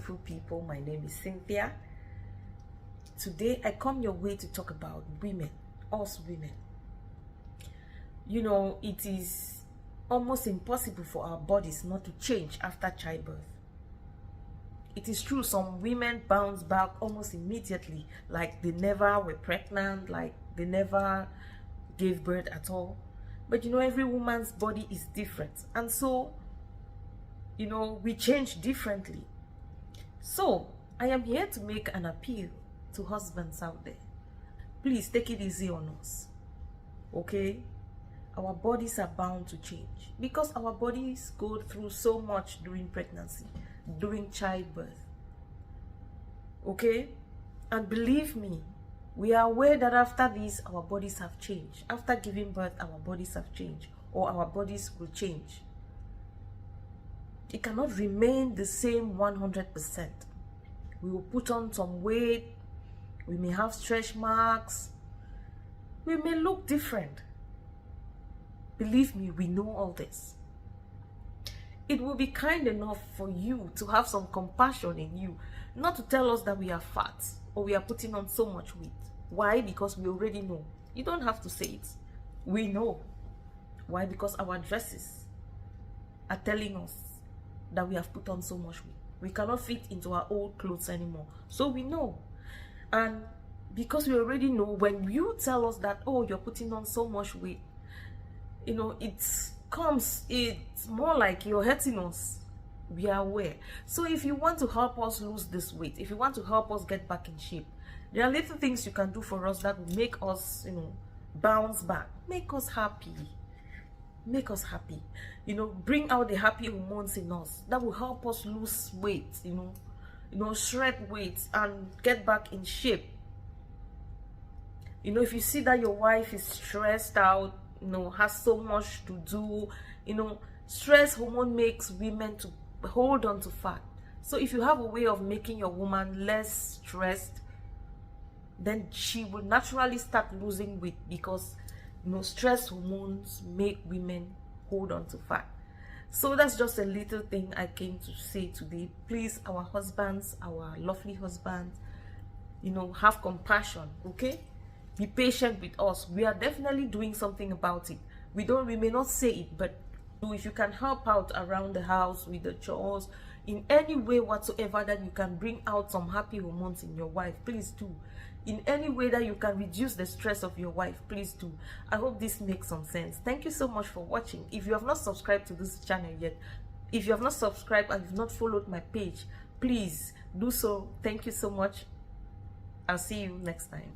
beautiful people. My name is Cynthia. Today I come your way to talk about women, us women. You know, it is almost impossible for our bodies not to change after childbirth. It is true, some women bounce back almost immediately, like they never were pregnant, like they never gave birth at all. But you know, every woman's body is different, and so you know, we change differently. So I am here to make an appeal to husbands out there. Please take it easy on us, okay? Our bodies are bound to change because our bodies go through so much during pregnancy, during childbirth, okay? And believe me, we are aware that after this our bodies have changed. After giving birth, our bodies have changed, or our bodies will change. It cannot remain the same 100%. We will put on some weight, we may have stretch marks, we may look different. Believe me, we know all this. It will be kind enough for you to have some compassion in you, not to tell us that we are fat or we are putting on so much weight. Why? Because we already know. You don't have to say it. We know. Why? Because our dresses are telling us that we have put on so much weight. We cannot fit into our old clothes anymore. So we know. And because we already know, when you tell us that, oh, you're putting on so much weight, you know, it's more like you're hurting us. We are aware. So if you want to help us lose this weight, if you want to help us get back in shape, there are little things you can do for us that will make us, you know, bounce back, make us happy. Make us happy, you know, bring out the happy hormones in us that will help us lose weight, you know, shred weight and get back in shape. You know, if you see that your wife is stressed out, you know, has so much to do, you know, stress hormone makes women to hold on to fat. So if you have a way of making your woman less stressed, then she will naturally start losing weight, because you know, stress hormones make women hold on to fat. So that's just a little thing I came to say today. Please, our husbands, our lovely husbands, you know, have compassion, okay? Be patient with us. We are definitely doing something about it. We may not say it, but if you can help out around the house with the chores, in any way whatsoever that you can bring out some happy hormones in your wife, please do. In any way that you can reduce the stress of your wife, please do. I hope this makes some sense. Thank you so much for watching. If you have not subscribed to this channel yet, if you have not subscribed and you've not followed my page, please do so. Thank you so much. I'll see you next time.